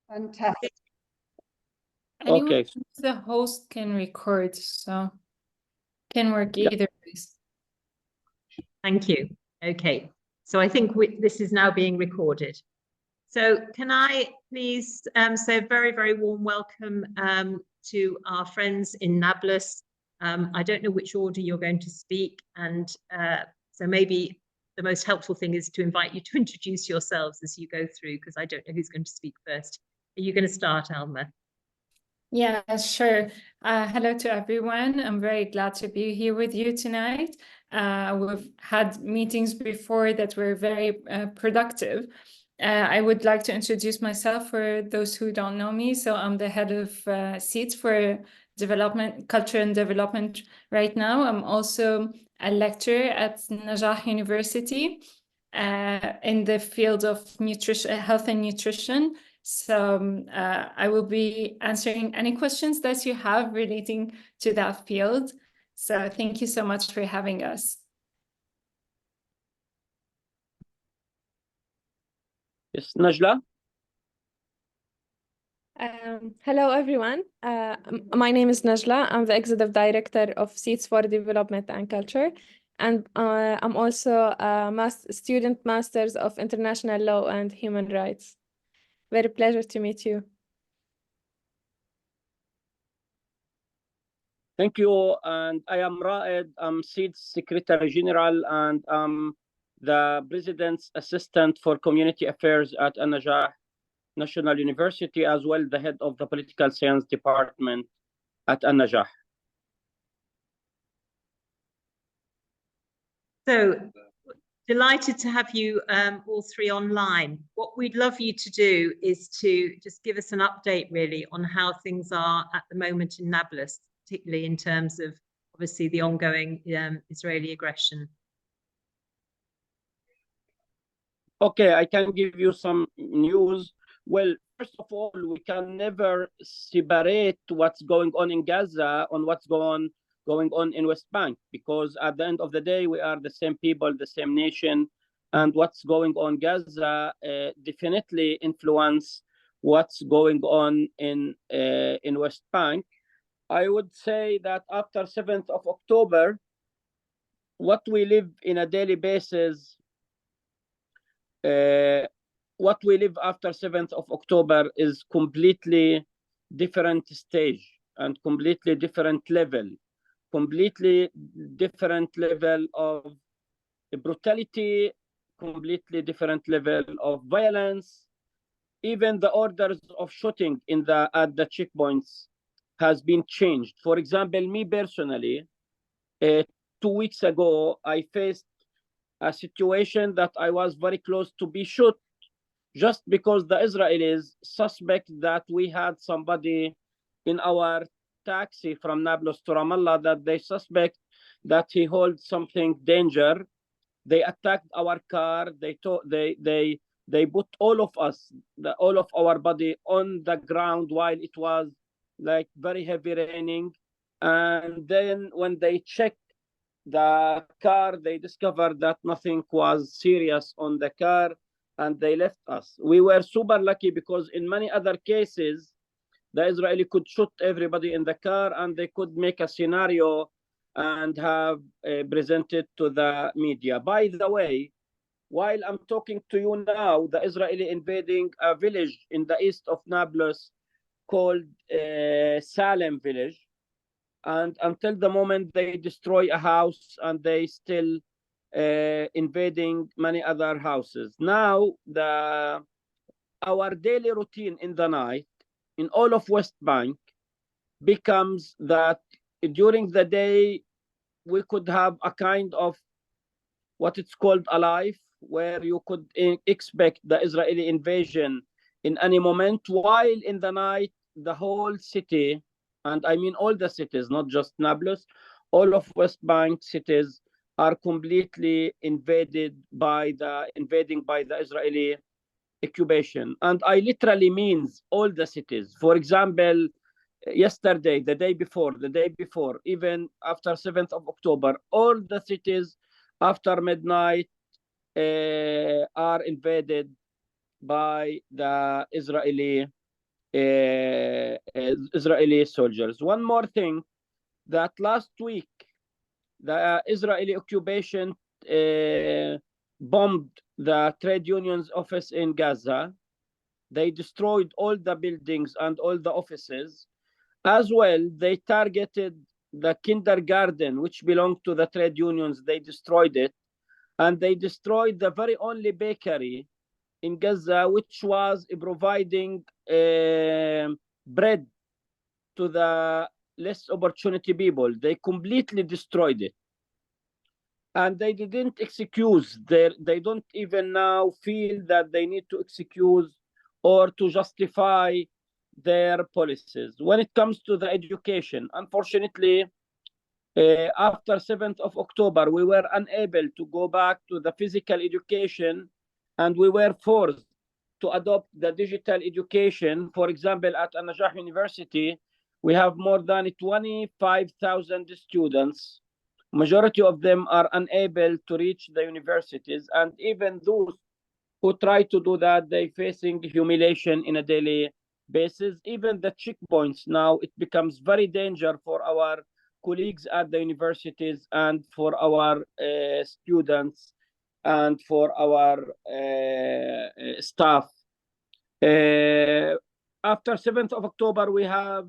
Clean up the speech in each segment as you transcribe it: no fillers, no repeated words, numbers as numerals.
Fantastic. Anyone Okay. who's the host can record, so can work Yeah. either ways. Thank you. Okay, so I think this is now being recorded. So can I please say a very, very warm welcome to our friends in Nablus. I don't know which order you're going to speak, and so maybe the most helpful thing is to invite you to introduce yourselves as you go through, because I don't know who's going to speak first. Are you going to start, Alma? Yeah, sure. Hello to everyone. I'm very glad to be here with you tonight. We've had meetings before that were very productive. I would like to introduce myself for those who don't know me. So I'm the head of seats for development, culture and development right now. I'm also a lecturer at Najah University in the field of nutrition, health and nutrition. So I will be answering any questions that you have relating to that field. So thank you so much for having us. Yes, Najla. Hello, everyone. My name is Najla. I'm the Executive Director of Seats for Development and Culture. And I'm also a student Masters of International Law and Human Rights. Very pleasure to meet you. Thank you. And I am Raed. I'm SEED's Secretary General, and I'm the President's Assistant for Community Affairs at Najah National University, as well the head of the Political Science Department at Najah. So delighted to have you all three online. What we'd love you to do is to just give us an update really on how things are at the moment in Nablus, particularly in terms of obviously the ongoing Israeli aggression. Okay, I can give you some news. Well, first of all, we can never separate what's going on in Gaza on what's going on in West Bank, because at the end of the day, we are the same people, the same nation, and what's going on in Gaza definitely influence what's going on in West Bank. I would say that after 7th of October, what we live in a daily basis, what we live after 7th of October is completely different stage and completely different level of brutality, completely different level of violence. Even the orders of shooting at the checkpoints has been changed. For example, me personally, 2 weeks ago, I faced a situation that I was very close to be shot, just because the Israelis suspect that we had somebody in our taxi from Nablus to Ramallah, that they suspect that he holds something danger. They attacked our car. They put all of us, all of our body on the ground while it was like very heavy raining. And then when they checked the car, they discovered that nothing was serious on the car, and they left us. We were super lucky, because in many other cases, the Israeli could shoot everybody in the car, and they could make a scenario and have presented to the media. By the way, while I'm talking to you now, the Israeli invading a village in the east of Nablus called Salem village. And until the moment they destroy a house, and they still invading many other houses. Now, our daily routine in the night in all of West Bank becomes that during the day, we could have a kind of what it's called a life, where you could expect the Israeli invasion in any moment, while in the night, the whole city, and I mean all the cities, not just Nablus, all of West Bank cities are completely invaded by the Israeli occupation. And I literally means all the cities. For example, yesterday, the day before, even after 7th of October, all the cities after midnight are invaded by the Israeli Israeli soldiers. One more thing, that last week, the Israeli occupation bombed the trade union's office in Gaza. They destroyed all the buildings and all the offices. As well, they targeted the kindergarten, which belonged to the trade unions. They destroyed it. And they destroyed the very only bakery in Gaza, which was providing bread to the less opportunity people. They completely destroyed it. And they didn't excuse, they don't even now feel that they need to excuse or to justify their policies. When it comes to the education, unfortunately, after 7th of October, we were unable to go back to the physical education, and we were forced to adopt the digital education. For example, at An-Najah University, we have more than 25,000 students. Majority of them are unable to reach the universities, and even those who try to do that, they're facing humiliation in a daily basis. Even the checkpoints now, it becomes very dangerous for our colleagues at the universities and for our students and for our staff. After 7th of October, we have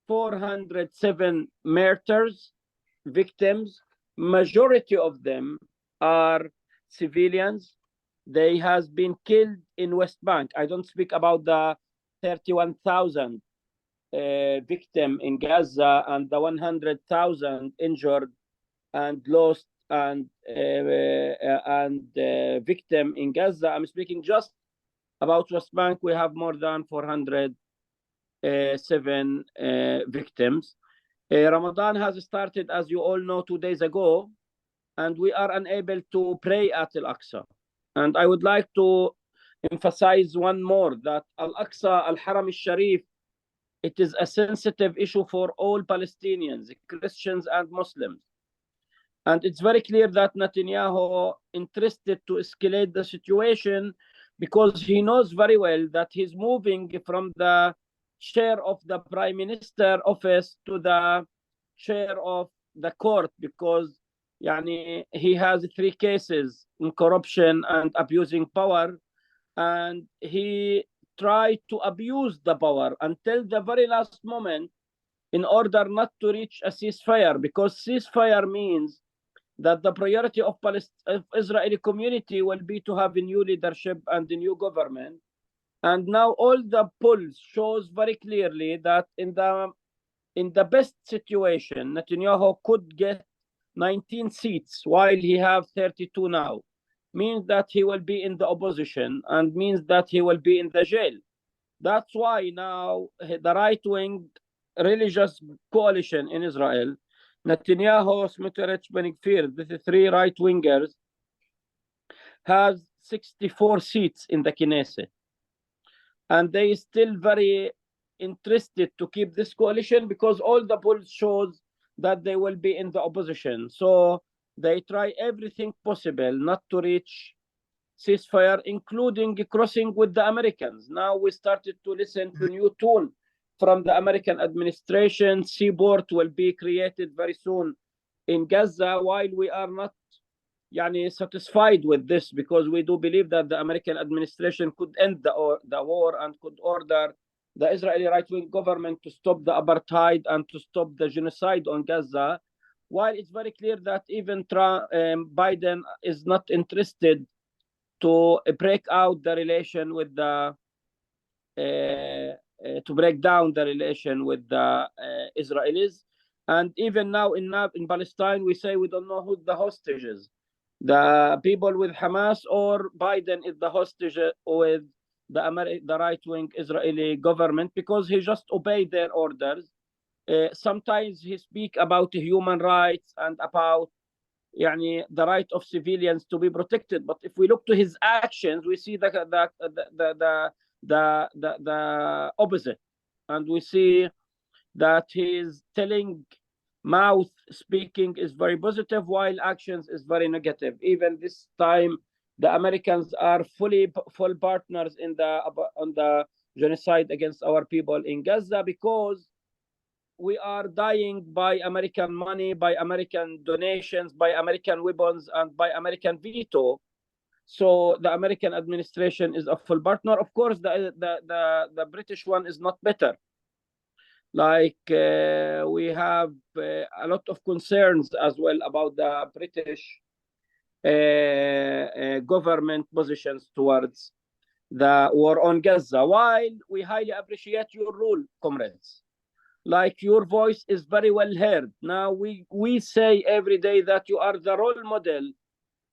407 martyrs, victims. Majority of them are civilians. They has been killed in West Bank. I don't speak about the 31,000 victim in Gaza and the 100,000 injured and lost and victim in Gaza. I'm speaking just about West Bank. We have more than 407 victims. Ramadan has started, as you all know, 2 days ago, and we are unable to pray at Al-Aqsa. And I would like to emphasize one more, that Al-Aqsa, Al-Haram al-Sharif, it is a sensitive issue for all Palestinians, Christians and Muslims. And it's very clear that Netanyahu interested to escalate the situation because he knows very well that he's moving from the chair of the prime minister office to the chair of the court, because he has 3 cases in corruption and abusing power, and he tried to abuse the power until the very last moment in order not to reach a ceasefire, because ceasefire means that the priority of Israeli community will be to have a new leadership and a new government. And now all the polls shows very clearly that in the best situation, Netanyahu could get 19 seats while he have 32 now. Means that he will be in the opposition and means that he will be in the jail. That's why now the right-wing religious coalition in Israel, Netanyahu, Smotrich, Ben-Gvir, the 3 right-wingers, has 64 seats in the Knesset. And they still very interested to keep this coalition because all the polls shows that they will be in the opposition. So they try everything possible not to reach ceasefire, including crossing with the Americans. Now we started to listen to new tune from the American administration. Seaport will be created very soon in Gaza, while we are not satisfied with this, because we do believe that the American administration could end the war and could order the Israeli right-wing government to stop the apartheid and to stop the genocide on Gaza, while it's very clear that even Biden is not interested to break out the relation with the to break down the relation with the Israelis. And even now in Palestine, we say we don't know who the hostage is, the people with Hamas or Biden is the hostage with the right-wing Israeli government, because he just obeyed their orders. Sometimes he speak about human rights and about the right of civilians to be protected, but if we look to his actions, we see the opposite, and we see that his mouth speaking is very positive while actions is very negative. Even this time, the Americans are full partners on the genocide against our people in Gaza, because we are dying by American money, by American donations, by American weapons, and by American veto. So the American administration is a full partner. Of course, the British one is not better. Like we have a lot of concerns as well about the British government positions towards the war on Gaza, while we highly appreciate your role, comrades. Like, your voice is very well heard. Now we say every day that you are the role model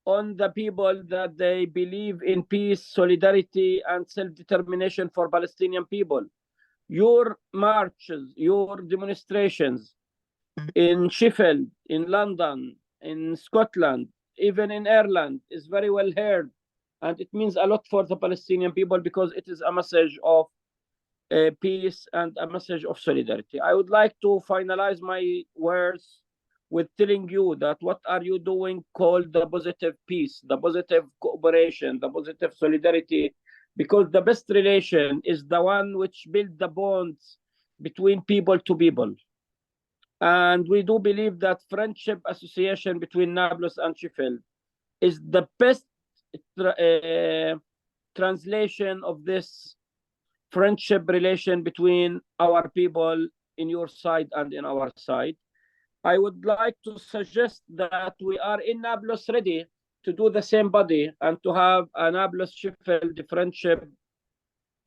on the people, that they believe in peace, solidarity, and self-determination for Palestinian people. Your marches, your demonstrations in Sheffield, in London, in Scotland, even in Ireland, is very well heard. And it means a lot for the Palestinian people, because it is a message of peace and a message of solidarity. I would like to finalize my words with telling you that what are you doing called the positive peace, the positive cooperation, the positive solidarity, because the best relation is the one which builds the bonds between people to people. And we do believe that friendship association between Nablus and Sheffield is the best translation of this friendship relation between our people in your side and in our side. I would like to suggest that we are in Nablus ready to do the same body and to have a Nablus-Sheffield friendship.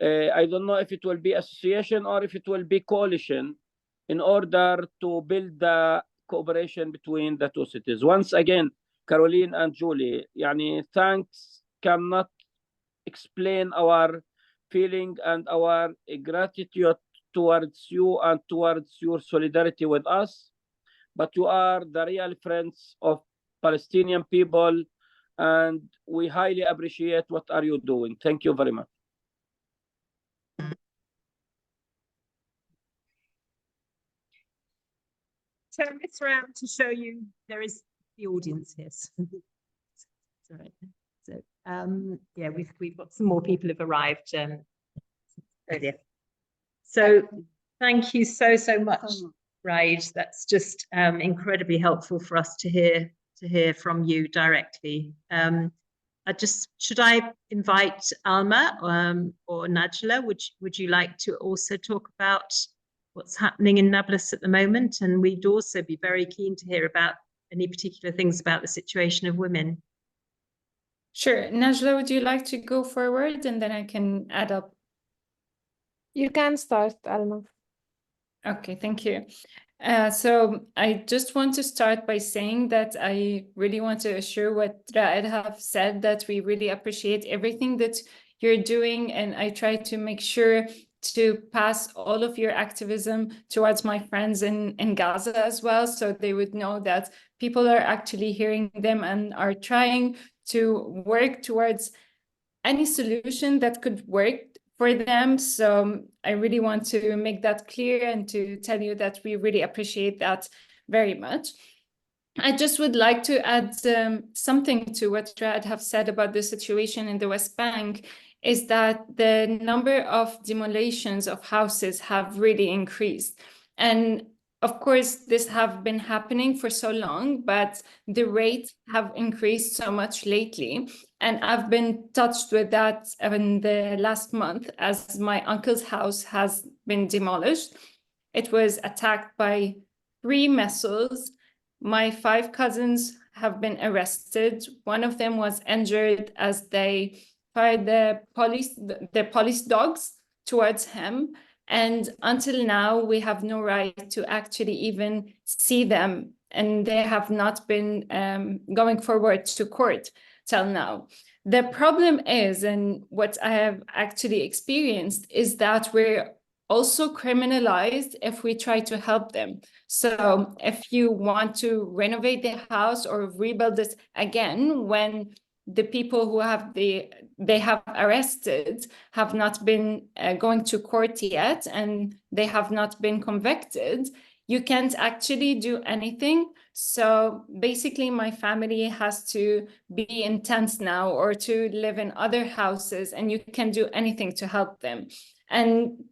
I don't know if it will be association or if it will be coalition, in order to build the cooperation between the two cities. Once again, Caroline and Julie, thanks cannot explain our feeling and our gratitude towards you and towards your solidarity with us. But you are the real friends of Palestinian people, and we highly appreciate what are you doing. Thank you very much. Turn this around to show you there is the audience here. Sorry. So yeah, we've got some more people have arrived earlier. So thank you so much, Raid. That's just incredibly helpful for us to hear from you directly. Should I invite Alma or Najla? Would you like to also talk about what's happening in Nablus at the moment? And we'd also be very keen to hear about any particular things about the situation of women. Sure. Najla, would you like to go forward, and then I can add up? You can start, Alma. Okay, thank you. So I just want to start by saying that I really want to assure what Raed have said, that we really appreciate everything that you're doing, and I try to make sure to pass all of your activism towards my friends in Gaza as well, so they would know that people are actually hearing them and are trying to work towards any solution that could work for them. So I really want to make that clear and to tell you that we really appreciate that very much. I just would like to add something to what Raed have said about the situation in the West Bank, is that the number of demolitions of houses have really increased. And of course, this have been happening for so long, but the rates have increased so much lately. And I've been touched with that in the last month, as my uncle's house has been demolished. It was attacked by 3 missiles. My 5 cousins have been arrested. One of them was injured as they fired the police dogs towards him. And until now, we have no right to actually even see them. And they have not been going forward to court till now. The problem is, and what I have actually experienced, is that we're also criminalized if we try to help them. So if you want to renovate the house or rebuild it again, when the people who they have arrested have not been going to court yet, and they have not been convicted, you can't actually do anything. So basically, my family has to be in tents now or to live in other houses, and you can't do anything to help them. And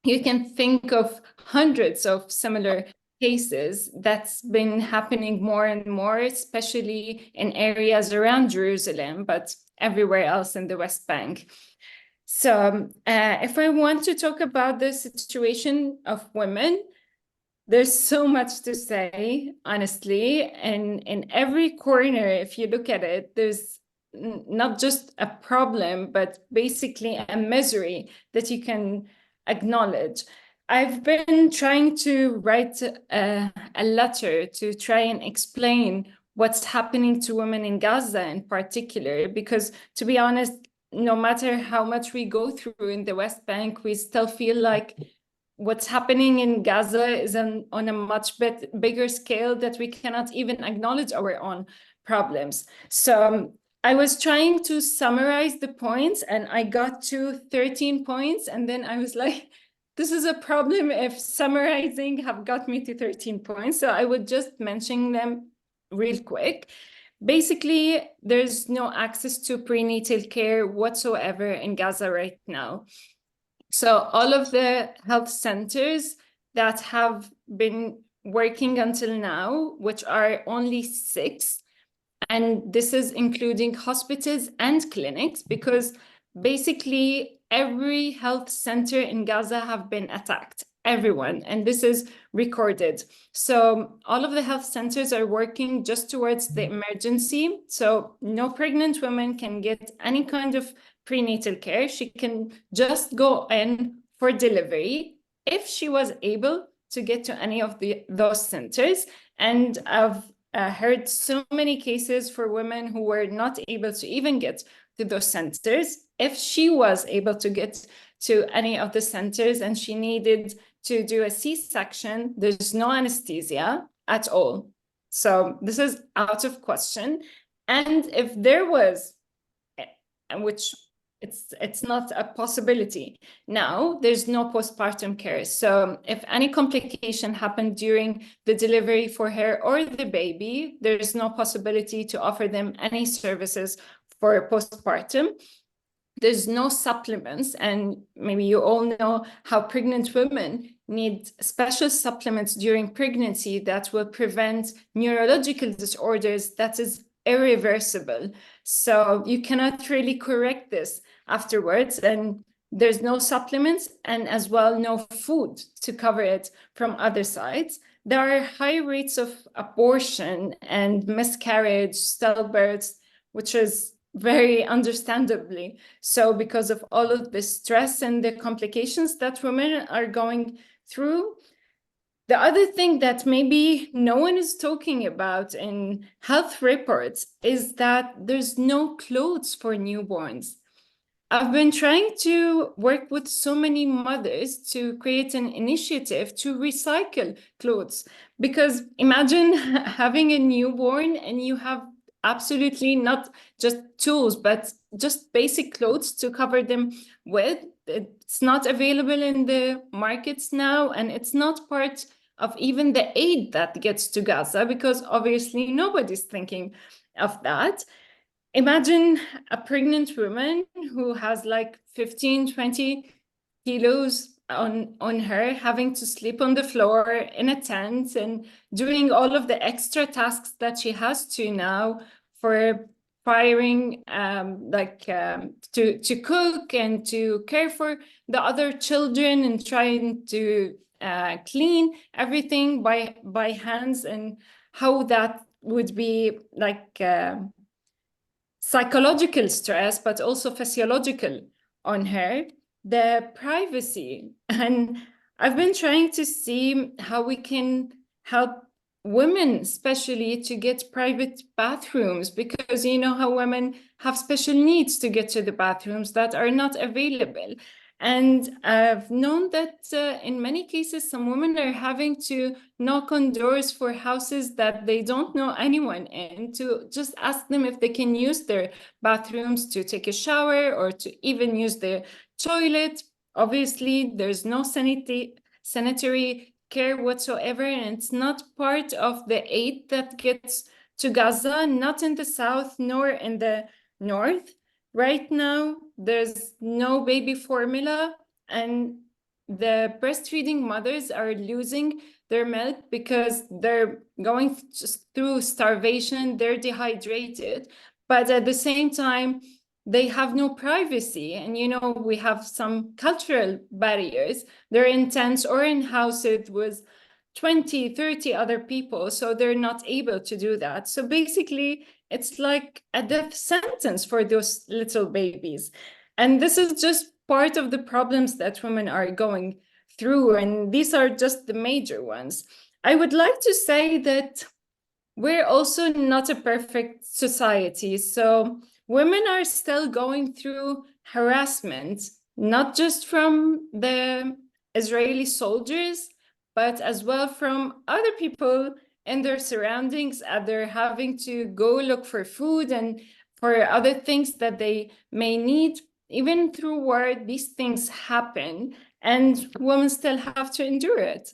you can think of hundreds of similar cases that's been happening more and more, especially in areas around Jerusalem, but everywhere else in the West Bank. So if I want to talk about the situation of women, there's so much to say, honestly, and in every corner, if you look at it, there's not just a problem, but basically a misery that you can acknowledge. I've been trying to write a letter to try and explain what's happening to women in Gaza in particular, because to be honest, no matter how much we go through in the West Bank, we still feel like what's happening in Gaza is on a much bigger scale that we cannot even acknowledge our own problems. So I was trying to summarize the points and I got to 13 points. And then I was like, this is a problem if summarizing have got me to 13 points. So I would just mention them real quick. Basically, there's no access to prenatal care whatsoever in Gaza right now. So all of the health centers that have been working until now, which are only 6, and this is including hospitals and clinics, because basically every health center in Gaza have been attacked, everyone, and this is recorded. So all of the health centers are working just towards the emergency. So no pregnant woman can get any kind of prenatal care. She can just go in for delivery if she was able to get to any of those centers. And I've heard so many cases for women who were not able to even get to those centers. If she was able to get to any of the centers and she needed to do a C-section, there's no anesthesia at all. So this is out of question. And if there was, which it's not a possibility now, there's no postpartum care. So if any complication happened during the delivery for her or the baby, there's no possibility to offer them any services for postpartum. There's no supplements, and maybe you all know how pregnant women need special supplements during pregnancy that will prevent neurological disorders that is irreversible. So you cannot really correct this afterwards, and there's no supplements and as well no food to cover it from other sides. There are high rates of abortion and miscarriage, stillbirths, which is very understandably so because of all of the stress and the complications that women are going through. The other thing that maybe no one is talking about in health reports is that there's no clothes for newborns. I've been trying to work with so many mothers to create an initiative to recycle clothes, because imagine having a newborn and you have absolutely not just tools, but just basic clothes to cover them with. It's not available in the markets now, and it's not part of even the aid that gets to Gaza, because obviously nobody's thinking of that. Imagine a pregnant woman who has like 15, 20 kilos on her, having to sleep on the floor in a tent and doing all of the extra tasks that she has to now for firing, to cook and to care for the other children and trying to clean everything by hands, and how that would be like psychological stress, but also physiological on her. The privacy, and I've been trying to see how we can help women, especially, to get private bathrooms, because you know how women have special needs to get to the bathrooms that are not available. And I've known that in many cases, some women are having to knock on doors for houses that they don't know anyone in, to just ask them if they can use their bathrooms to take a shower or to even use their toilet. Obviously, there's no sanitary care whatsoever, and it's not part of the aid that gets to Gaza, not in the south nor in the north. Right now, there's no baby formula and the breastfeeding mothers are losing their milk because they're going just through starvation, they're dehydrated, but at the same time, they have no privacy. And, you know, we have some cultural barriers. They're in tents or in houses with 20, 30 other people, so they're not able to do that. So basically, it's like a death sentence for those little babies. And this is just part of the problems that women are going through, and these are just the major ones. I would like to say that we're also not a perfect society. So women are still going through harassment, not just from the Israeli soldiers, but as well from other people in their surroundings, as they're having to go look for food and for other things that they may need. Even through war, these things happen, and women still have to endure it.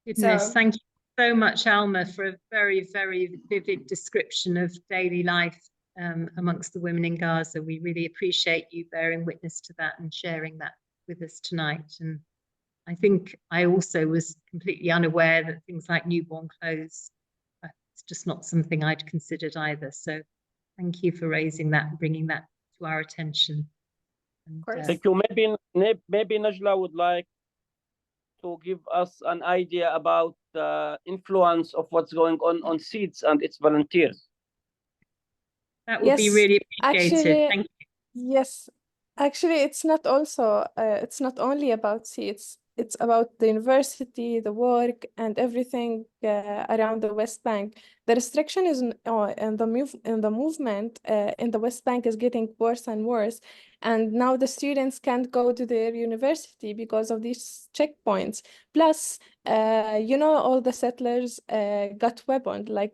Goodness, So- thank you so much, Alma, for a very, very vivid description of daily life amongst the women in Gaza. We really appreciate you bearing witness to that and sharing that with us tonight. And I think I also was completely unaware that things like newborn clothes, it's just not something I'd considered either. So thank you for raising that and bringing that to our attention. And, Of course. Thank you. Maybe Najla would like to give us an idea about the influence of what's going on seeds and its volunteers. that would be Yes, really appreciated. actually, Thank you. yes, actually, it's not only about seats. It's about the university, the work, and everything around the West Bank. The restriction is in the movement in the West Bank is getting worse and worse, and now the students can't go to their university because of these checkpoints. Plus, you know, all the settlers got weapons, like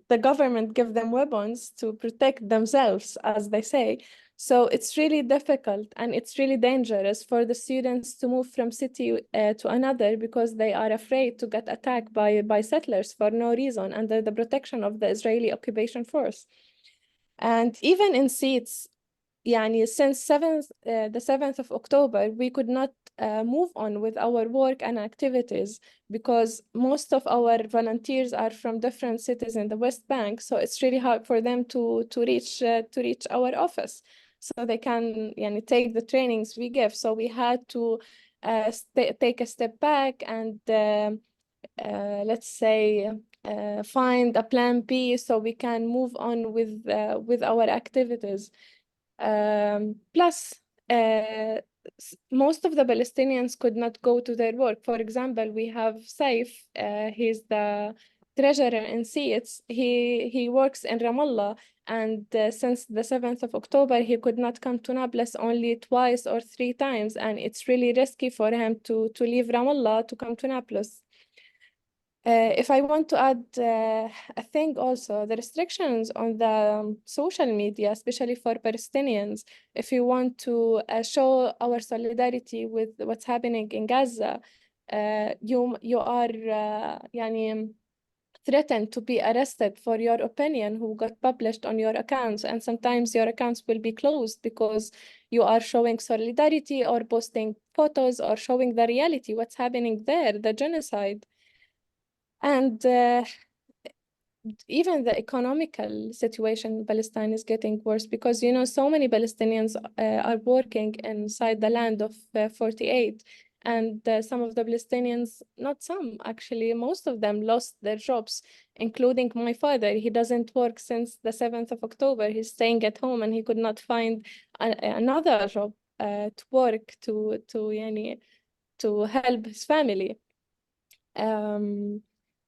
the government give them weapons to protect themselves, as they say. So it's really difficult and it's really dangerous for the students to move from city to another because they are afraid to get attacked by settlers for no reason under the protection of the Israeli occupation force. And even in seats, since the 7th of October, we could not move on with our work and activities because most of our volunteers are from different cities in the West Bank. So it's really hard for them to reach our office, so they can take the trainings we give. So we had to take a step back and let's say find a plan B so we can move on with our activities. Plus, most of the Palestinians could not go to their work. For example, we have Saif, he's the treasurer in Seats. He works in Ramallah, and since the 7th of October, he could not come to Nablus only twice or 3 times, and it's really risky for him to leave Ramallah to come to Nablus. If I want to add a thing also, the restrictions on the social media, especially for Palestinians, if you want to show our solidarity with what's happening in Gaza, you are threatened to be arrested for your opinion who got published on your accounts, and sometimes your accounts will be closed because you are showing solidarity or posting photos or showing the reality, what's happening there, the genocide. And even the economical situation in Palestine is getting worse because, you know, so many Palestinians are working inside the land of 48. And some of the Palestinians, not some, actually, most of them lost their jobs, including my father. He doesn't work since the 7th of October. He's staying at home and he could not find another job to work to help his family.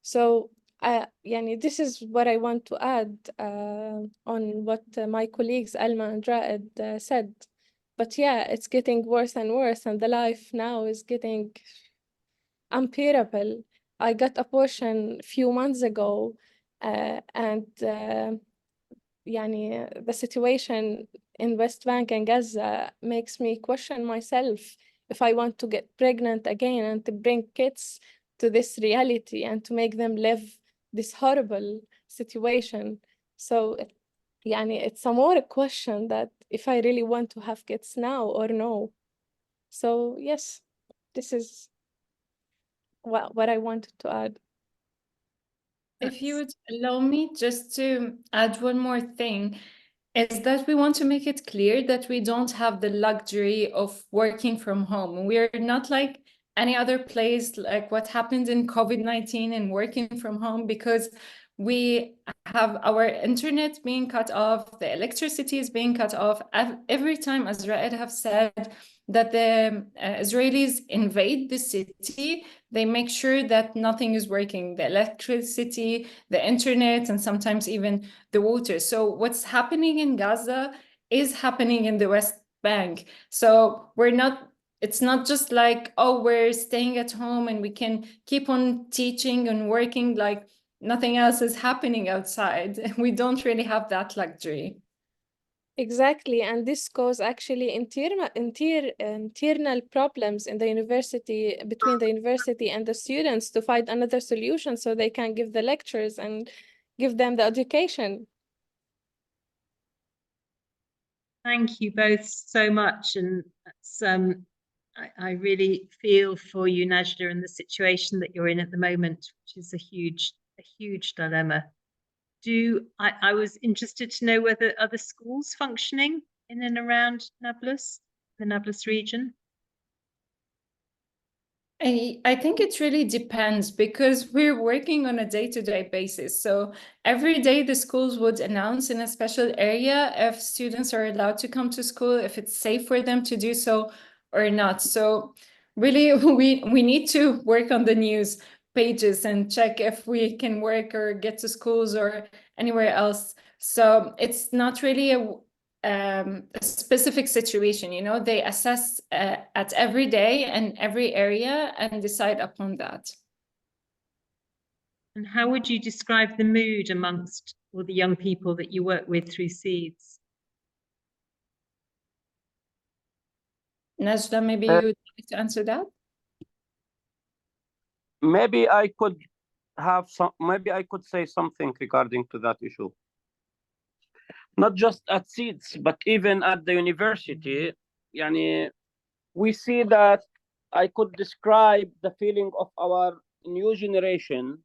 So this is what I want to add on what my colleagues Alma and Raed said. But yeah, it's getting worse and worse, and the life now is getting unbearable. I got abortion a few months ago, and the situation in West Bank and Gaza makes me question myself if I want to get pregnant again and to bring kids to this reality and to make them live this horrible situation. So it's a more a question that if I really want to have kids now or no. So yes, this is what I wanted to add. If you would allow me just to add one more thing, is that we want to make it clear that we don't have the luxury of working from home. We're not like any other place, like what happened in COVID-19 and working from home, because we have our internet being cut off, the electricity is being cut off. Every time, as Raed have said, that the Israelis invade the city, they make sure that nothing is working, the electricity, the internet, and sometimes even the water. So what's happening in Gaza is happening in the West Bank. So it's not just like, oh, we're staying at home and we can keep on teaching and working like nothing else is happening outside. We don't really have that luxury. Exactly, and this causes actually internal problems in the university, between the university and the students, to find another solution so they can give the lectures and give them the education. Thank you both so much, and that's, I really feel for you, Najla, in the situation that you're in at the moment, which is a huge dilemma. I was interested to know whether other schools functioning in and around Nablus, the Nablus region. I think it really depends, because we're working on a day-to-day basis. So every day the schools would announce in a special area if students are allowed to come to school, if it's safe for them to do so or not. So really, we need to work on the news pages and check if we can work or get to schools or anywhere else. So it's not really a specific situation, you know, they assess at every day and every area and decide upon that. And how would you describe the mood amongst all the young people that you work with through Seeds? Najla, maybe you would like to answer that? Maybe I could say something regarding to that issue. Not just at Seeds, but even at the university. We see that I could describe the feeling of our new generation,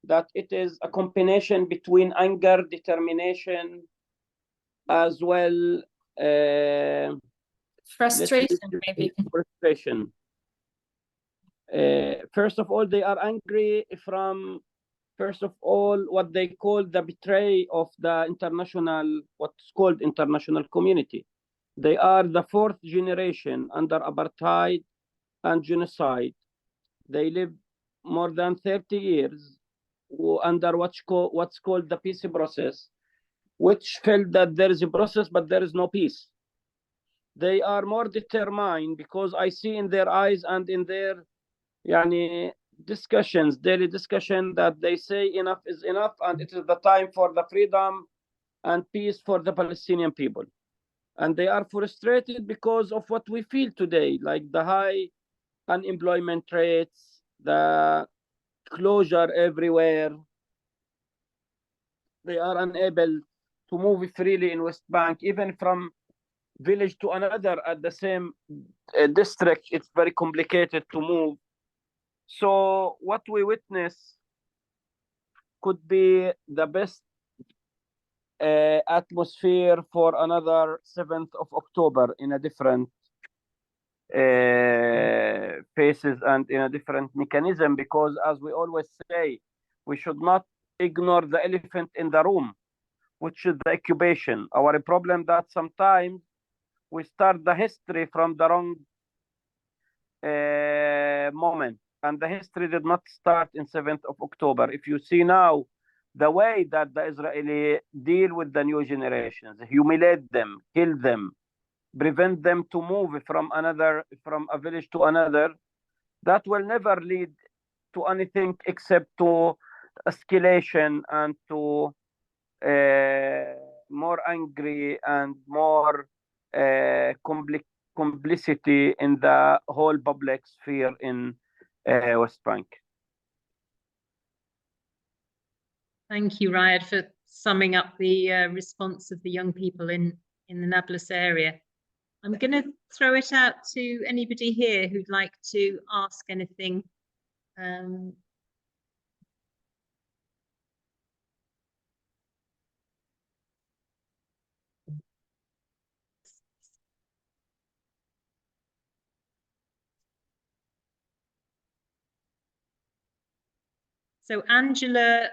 that it is a combination between anger, determination, as well frustration, maybe. Frustration. First of all, they are angry from, first of all, what they call the betray of the what's called international community. They are the fourth generation under apartheid and genocide. They live more than 30 years under what's called the peace process, which felt that there is a process, but there is no peace. They are more determined, because I see in their eyes and in their discussions, daily discussion, that they say enough is enough, and it is the time for the freedom and peace for the Palestinian people. And they are frustrated because of what we feel today, like the high unemployment rates, the closure everywhere. They are unable to move freely in West Bank, even from village to another at the same district. It's very complicated to move. So what we witness could be the best atmosphere for another 7th of October in a different phases and in a different mechanism, because as we always say, we should not ignore the elephant in the room, which is the occupation. Our problem that sometimes we start the history from the wrong moment, and the history did not start in 7th of October. If you see now the way that the Israeli deal with the new generations, humiliate them, kill them, prevent them to move from a village to another, that will never lead to anything except to escalation and to more angry and more complicity in the whole public sphere in West Bank. Thank you, Riyad, for summing up the response of the young people in the Nablus area. I'm going to throw it out to anybody here who'd like to ask anything. So Angela,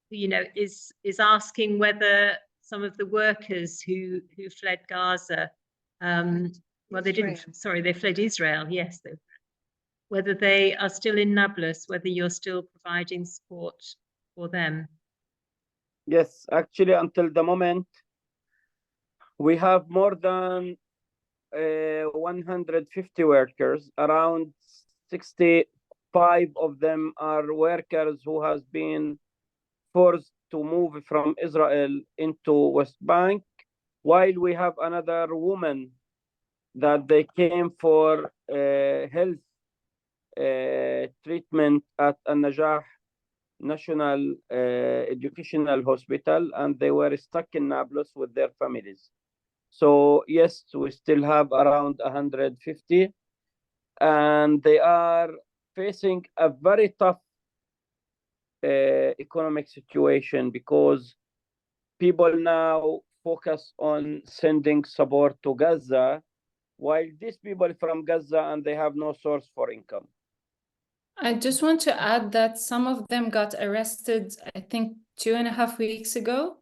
you know, is asking whether some of the workers who fled Gaza, well, they didn't. Sorry, they fled Israel. Yes, whether they are still in Nablus, whether you're still providing support for them. Yes, actually, until the moment, we have more than 150 workers. Around 65 of them are workers who has been forced to move from Israel into West Bank, while we have another woman that they came for health treatment at Al-Najah National Educational Hospital, and they were stuck in Nablus with their families. So yes, we still have around 150, and they are facing a very tough economic situation because people now focus on sending support to Gaza, while these people from Gaza and they have no source for income. I just want to add that some of them got arrested, I think, 2.5 weeks ago.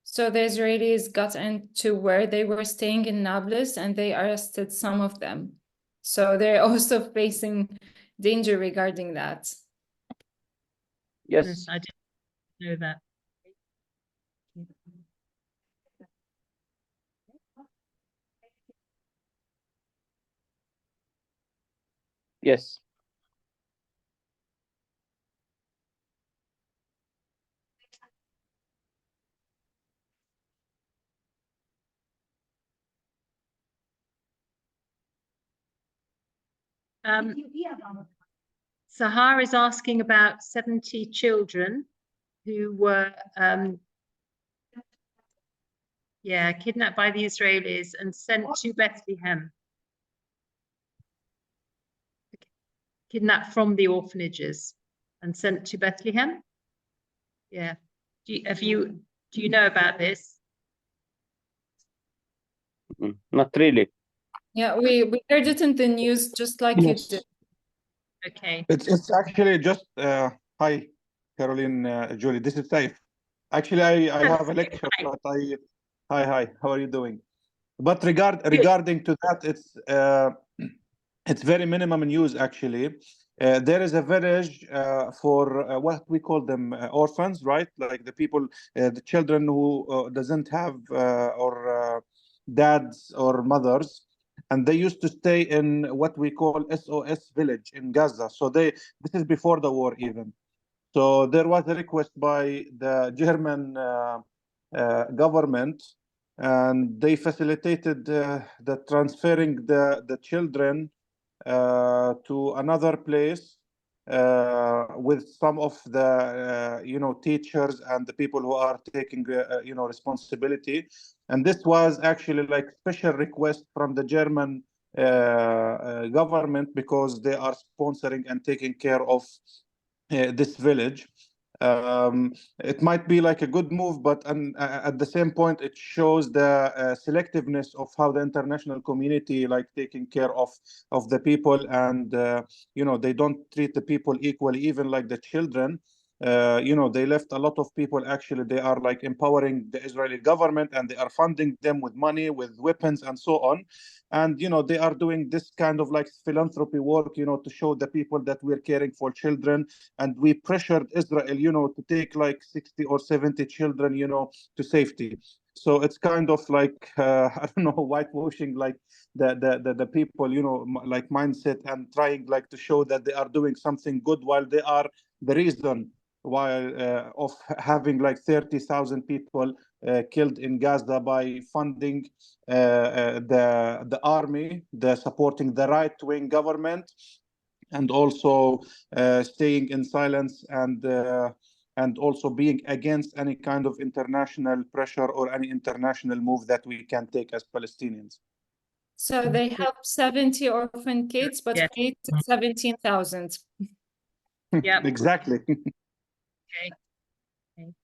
So the Israelis got into where they were staying in Nablus and they arrested some of them. So they're also facing danger regarding that. Yes. I didn't know that. Yes. Sahar is asking about 70 children who were kidnapped by the Israelis and sent to Bethlehem. Kidnapped from the orphanages and sent to Bethlehem. Yeah. Do you know about this? Not really. Yeah, we heard it in the news just like you did. Okay. It's actually just hi, Caroline, Julie. This is Saif. Actually, I have a lecture, but hi. How are you doing? But regarding to that, it's very minimum news actually. There is a village for what we call them orphans, right? Like the people, the children who doesn't have dads or mothers. And they used to stay in what we call SOS village in Gaza. So this is before the war even. So there was a request by the German government, and they facilitated the transferring the children to another place with some of the teachers and the people who are taking responsibility. And this was actually like special request from the German government because they are sponsoring and taking care of this village. It might be like a good move, but at the same point, it shows the selectiveness of how the international community like taking care of the people, and they don't treat the people equally, even like the children. They left a lot of people. Actually, they are like empowering the Israeli government, and they are funding them with money, with weapons, and so on. And they are doing this kind of like philanthropy work, to show the people that we're caring for children. And we pressured Israel, to take like 60 or 70 children, to safety. So it's kind of like I don't know, whitewashing like the people, like mindset, and trying like to show that they are doing something good while they are the reason while of having like 30,000 people killed in Gaza by funding the army, the supporting the right-wing government, and also staying in silence and and also being against any kind of international pressure or any international move that we can take as Palestinians. So they helped 70 orphan kids, but Yeah. paid 17,000. Yeah. Exactly. Okay. Thank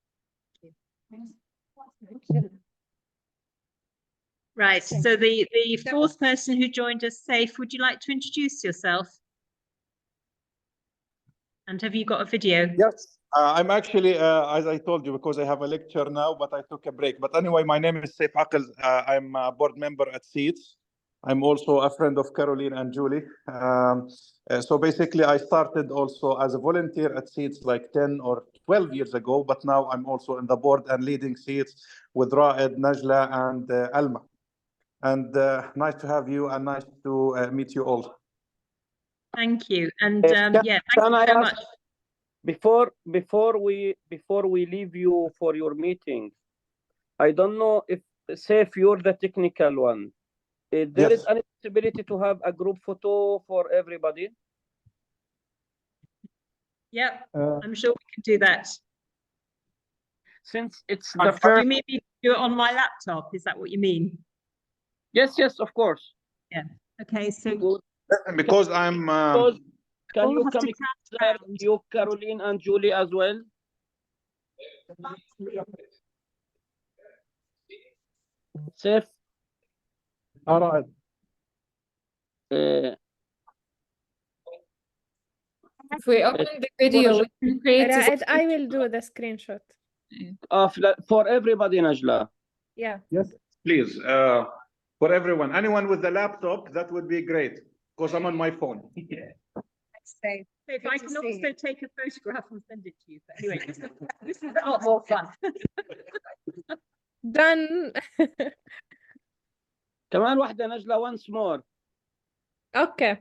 you. Right. So the fourth person who joined us, Saif, would you like to introduce yourself? And have you got a video? Yes, I'm actually, as I told you, because I have a lecture now, but I took a break. But anyway, my name is Saif Aql. I'm a board member at Seeds. I'm also a friend of Caroline and Julie. So basically, I started also as a volunteer at Seeds like 10 or 12 years ago, but now I'm also in the board and leading Seeds with Raed, Najla, and Alma. And nice to have you and nice to meet you all. Thank you. And Can yeah, thank you I so ask- much. Before we leave you for your meeting, I don't know if Saif, you're the technical one. There is Yes. any possibility to have a group photo for everybody? Yep, I'm sure we can do that. Since it's I'm the Do you first. mean me to do it on my laptop? Is that what you mean? Yes, of course. Okay, so Good. Because I'm... Because can we'll you have to come count here, round. you, Caroline, and Julie as well? Saif, All right. If we open the video, we can create a Raed, I will do the screenshot. for everybody, Najla. Yeah. Yes, please. For everyone, anyone with a laptop, that would be great, because I'm on my phone. So if I can also take a photograph and send it to you. But anyway, this is a lot more fun. Done. كمان واحدة نجلة once more. Okay.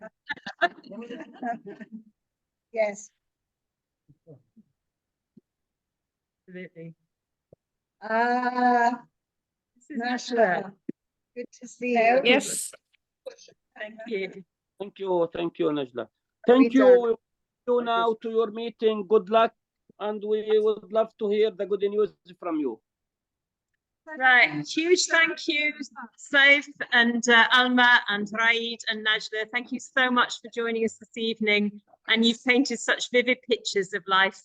Yes. Absolutely. This is Nashla. Good to see you. Yes. Thank you. Thank you, Najla. Thank you. You now to your meeting. Good luck, and we would love to hear the good news from you. Right, huge thank you, Saif and Alma and Raed and Najla. Thank you so much for joining us this evening. And you've painted such vivid pictures of life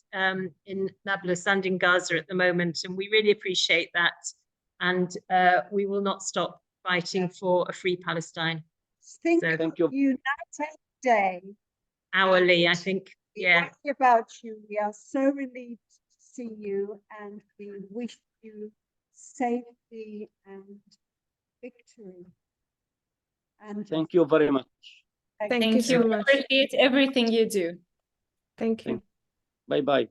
in Nablus and in Gaza at the moment. And we really appreciate that. And we will not stop fighting for a free Palestine. Think So, Thank you. United Day. hourly, I think. Yeah. Happy about you. We are so relieved to see you, and we wish you safety and victory. And Thank you very much. Thank you so much. Appreciate everything you do. Thank you. Bye-bye.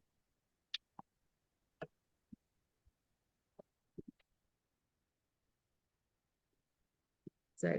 So